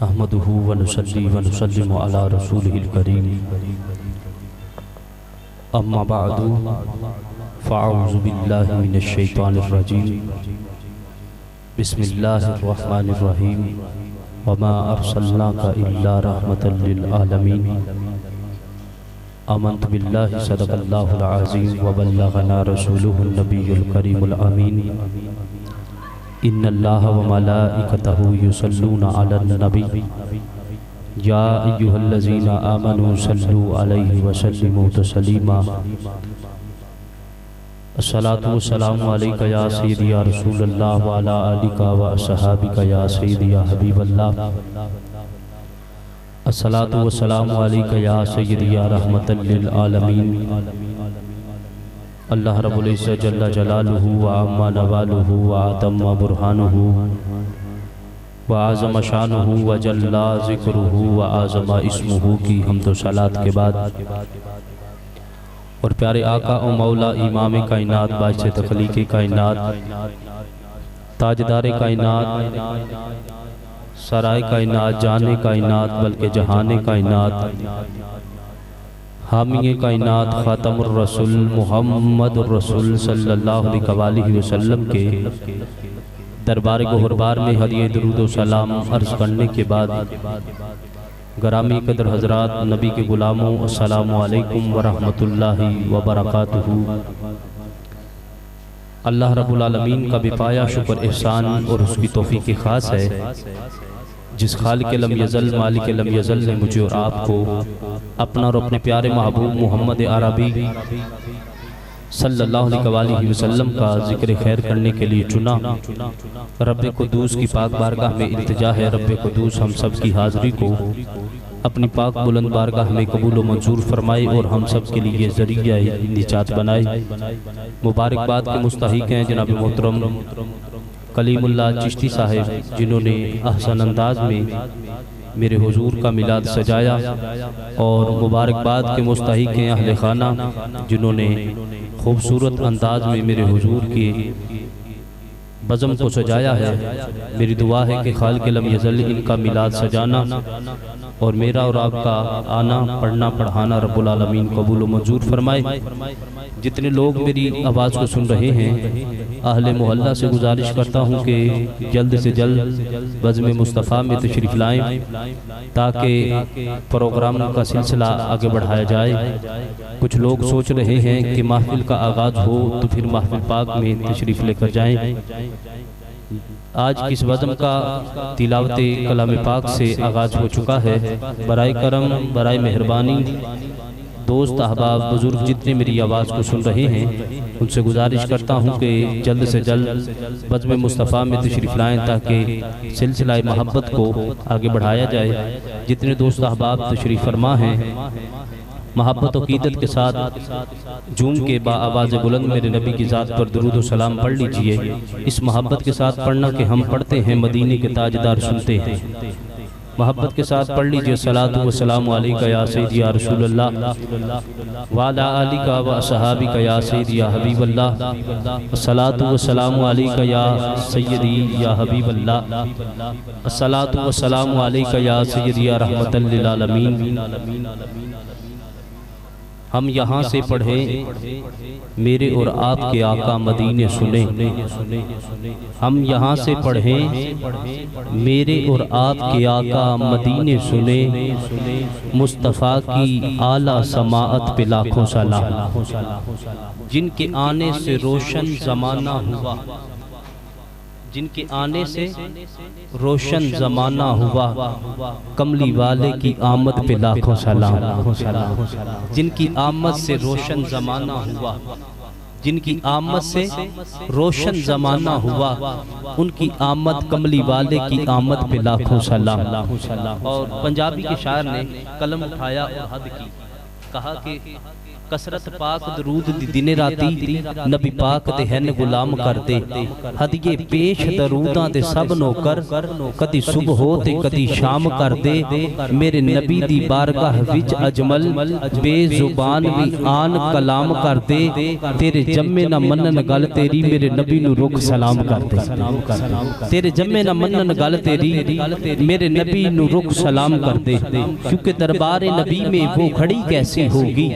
अहमदुहु व नुसल्ली व नुसल्लिमु अला रसूलिहिल करीम। अम्मा बअदु फ़अऊज़ु बिल्लाहि मिनश शैतानिर रजीम। बिस्मिल्लाहिर रहमानिर रहीम। वमा अरसलनाका इल्ला रहमतल लिल आलमीन। आमन्तु बिल्लाहि सदक़ल्लाहुल अज़ीम व बल्लगना रसूलुहुन नबियुल करीमुल अमीन। इन्नल्लाहा व मलाइकतहु युसल्लूना अलन नबी या अय्युहल्लज़ीना आमनू सल्लू अलैहि व सल्लिमू तस्लीमा। अस्सलातु वस्सलामु अलैका या सय्यदी या रसूलल्लाह व अला आलिका व अस्हाबिका या सय्यदी या हबीबल्लाह। अस्सलातु वस्सलामु अलैका या सय्यदी या रहमतल लिल आलमीन। अल्लाह रब्बुल इज़्ज़त जल्ला जलालुहु व अम्मा नवालुहु व अतम्मा बुरहानुहु व आज़म शानुहु व जल्ला ज़िक्रुहु व आज़म इस्मुहु की हम्द व सलात के बाद और प्यारे आका और मौला इमाम कायनात बादशाह तख्लीक़ कायनात ताजदार कायनात सराय कायनात जाने कायनात बल्कि जहाने कायनात हामी कायनात ख़ातमुर रसूल मुहम्मदुर रसूल सल्लल्लाहु अलैहि वसल्लम के दरबार गोहरबार में हदिये दुरूद व सलाम अर्ज़ करने के बाद गरामी कदर हज़रात नबी के ग़ुलामों अस्सलामु अलैकुम व रहमतुल्लाहि व बरकातुहू। अल्लाह रब्बुल आलमीन का बेपाया शुक्र एहसान और उसकी तौफ़ीक़ ख़ास है जिस खालिक़ लम यज़ल मालिक लम यज़ल ने मुझे और आपको अपना और अपने प्यारे महबूब मोहम्मद अरबी सल्लल्लाहु अलैहि वसल्लम का ज़िक्र खैर करने के लिए चुना। रब्बे कुद्दूस की पाक बारगाह में इल्तिजा है, रब्बे कुद्दूस हम सब की हाज़िरी को अपनी पाक बुलंद बारगाह में कबूल व मंजूर फरमाए और हम सब के लिए ज़रिया निजात बनाए। मुबारकबाद के मुस्तहिक़ हैं जनाब मोहतरम कलीमुल्लाह चिश्ती साहिब जिन्होंने अहसन अंदाज में मेरे हुजूर का मिलाद सजाया, और मुबारकबाद के मुस्तहिक़ हैं अहले खाना जिन्होंने खूबसूरत अंदाज में मेरे हुजूर के बज़म को सजाया है। मेरी दुआ है कि खालिक़ लम यज़ल इनका मिलाद सजाना और मेरा और आपका आना पढ़ना पढ़ाना रब्बुल आलमीन कबूल व मंजूर फरमाए। जितने लोग मेरी आवाज़ को सुन रहे हैं अहले मोहल्ला से गुजारिश करता हूँ कि जल्द से जल्द बज़्म मुस्तफ़ा में तशरीफ़ लाएँ ताकि प्रोग्राम का सिलसिला आगे बढ़ाया जाए। कुछ लोग सोच रहे हैं कि महफिल का आगाज़ हो तो फिर महफिल पाक में तशरीफ़ लेकर जाएँ। आज किस बज़्म का तिलावत कलाम पाक से आगाज़ हो चुका है। बराए करम बराए मेहरबानी दोस्त अहबाब बुजुर्ग जितने मेरी आवाज़ को सुन रहे हैं उनसे गुजारिश करता हूं कि जल्द से जल्द बज़्म मुस्तफ़ा में तशरीफ़ लाएँ ताकि सिलसिला मोहब्बत को आगे बढ़ाया जाए। जितने दोस्त अहबाब तशरीफ़ फरमा हैं मोहब्बत और क़ीदत के साथ झूम के बाआवाज़ बुलंद मेरे नबी की ज़ात पर दुरूद व सलाम पढ़ लीजिए। इस मोहब्बत के साथ पढ़ना कि हम पढ़ते हैं मदीने के ताजदार सुनते हैं। मोहब्बत के साथ पढ़ लीजिए सलातु व सलामु अलैका या सय्यदी या रसूलल्लाह व अला आलिका व अस्हाबिका या सय्यदी या हबीबल्लाह। सलातु व सलामु अलैका या सय्यदी या हबीबल्लाह। सलातु व सलामु अलैका या सय्यदी या रहमतल लिल आलमीन। हम यहाँ से पढ़ें मेरे और आपके आका मदीने सुने। हम यहाँ से पढ़ें मेरे और आपके आका मदीने सुने। मुस्तफ़ा की आला समाअत पे लाखों सलाम। जिनके आने से रोशन ज़माना हुआ, जिनके आने से रोशन ज़माना हुआ, कमली वाले की आमद पे लाखों सलाम। जिनकी आमद से रोशन ज़माना हुआ, जिनकी आमद से रोशन ज़माना हुआ, उनकी आमद कमली वाले की आमद पे लाखों सलाम। और पंजाबी के शायर ने कलम उठाया और हद की, कहा कि कसरत पाक दरूद दी दिने राती नबी पाक दे हैन गुलाम करदे हदिये पेश दरूदां दे सब नौकर कदी सुबह ते कदी शाम करदे मेरे नबी दी बारगाह विच अजमल बेजुबान भी आन कलाम करदे तेरे जम्मे ना मनन गल तेरी मेरे नबी नू रुख सलाम करदे तेरे जम्मे ना मनन गल तेरी मेरे नबी नू रुख सलाम करदे क्योंकि दरबार नबी में वो खड़ी कैसी होगी।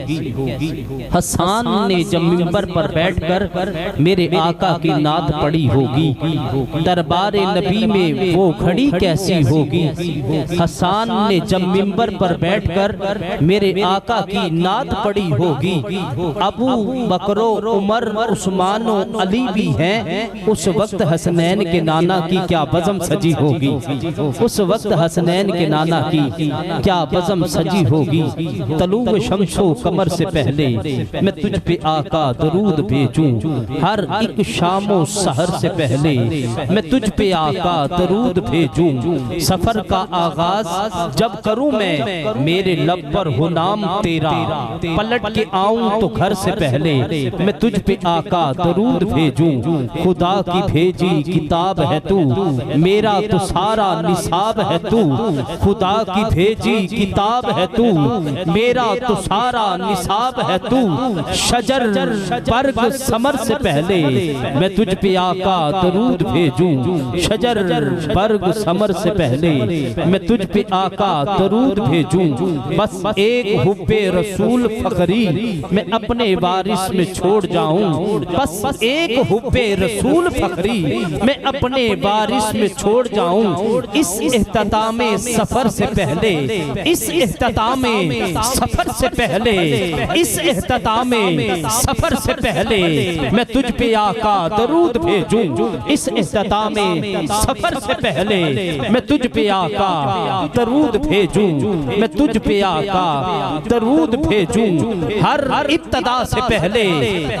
हसन ने जब मिंबर पर बैठकर मेरे आका की नात पढ़ी होगी दरबार नबी में वो खड़ी कैसी होगी। हसन ने जब मिंबर पर बैठकर मेरे आका की नात पढ़ी होगी। अबू बकरो उमर उस्मान अली भी हैं उस वक्त हसनैन के नाना की क्या बज़म सजी होगी। उस वक्त हसनैन के नाना की क्या बज़म सजी होगी। तलूब शम्सो कमर से पहले मैं तुझ पे आका दरूद भेजूं हर एक शामो सहर से पहले मैं तुझ पे आका दरूद भेजूं। सफर का आगाज जब करूं मैं मेरे लब पर हो नाम तेरा पलट के आऊं तो घर से पहले मैं तुझ पे आका दरूद भेजूं। खुदा की भेजी किताब है तू मेरा तो सारा निसाब है तू। खुदा की भेजी किताब है तू मेरा तो सारा निसाब है तू। शजर बर्ग समर से पहले मैं तुझ पे आका दरूद भेजूं। शजर बर्ग समर से पहले मैं तुझ पे आका दरूद भेजूं। बस एक हुब्बे रसूल फकरी मैं अपने वारिस में छोड़ जाऊं। बस एक हुब्बे रसूल फकरी मैं अपने वारिस में छोड़ जाऊं। इस इख्तितामे सफर से पहले इस इख्तितामे सफर से पहले इस इख्तितामे सफर से पहले मैं तुझ पे आका दरूद भेजूं। इस इख्तितामे सफर से पहले मैं तुझ पे आका दरूद भेजूं। मैं तुझ पे आका दरूद भेजूं। हर इब्तदा से पहले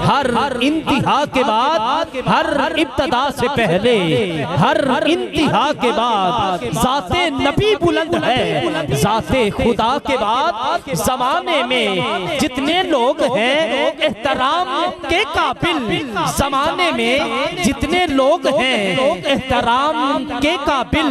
हर इंतहा के बाद हर इब्तदा से पहले हर इंतहा के बाद ज़ाते नबी बुलंद है। ज़ाते खुदा के बाद जमाने में जितने लोग हैं एहतराम के काबिल जमाने में जितने लोग हैं एहतराम के काबिल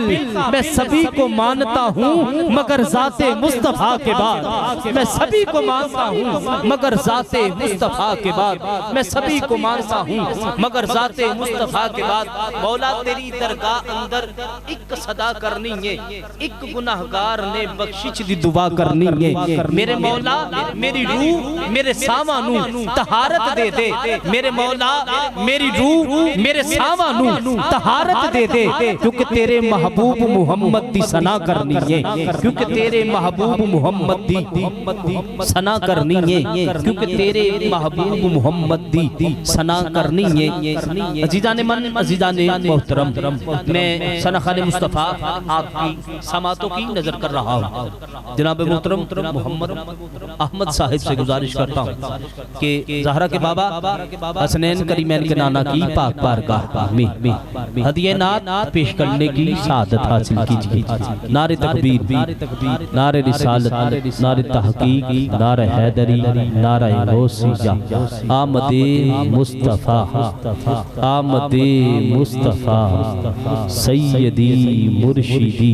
मैं सभी को मानता हूँ मगर ज़ाते मुस्तफ़ा के बाद मैं सभी को मानता हूँ मगर ज़ाते मुस्तफ़ा के बाद मैं सभी को मानता हूँ मगर ज़ाते मुस्तफ़ा के बाद। मौला तेरी दरगाह अंदर एक सदा करनी है एक गुनाहगार ने बख्शिश दी दुआ करनी है। मेरे मौला मेरी रूह मेरे सामानू तहारत दे दे। मेरे मौला मेरी रूह मेरे सामानू तहारत दे दे क्योंकि तेरे महबूब मोहम्मद दी सना करनी है। क्योंकि तेरे महबूब मोहम्मद दी सना करनी है। क्योंकि तेरे महबूब मोहम्मद दी सना करनी है। अजीज़ान मन अजीज़ान मोहतरम मैं सना-खाने मुस्तफ़ा आपकी समातों की नजर कर रहा हूँ। जनाब मोहतरम मोहम्मद अहमद साहिब से गुजारिश करता हूँ कि ज़हरा के बाबा हसनैन करीमैन के नाना की पाक बारगाह में हदिये नात पेश करने की सादत हासिल कीजिए। नारे तकबीर नारे रिसालत नारे तहकीक नारे हैदरी नारे गौसिया आमदे मुस्तफ़ा आमदे मुस्तफ़ा सैयदी मुर्शिदी।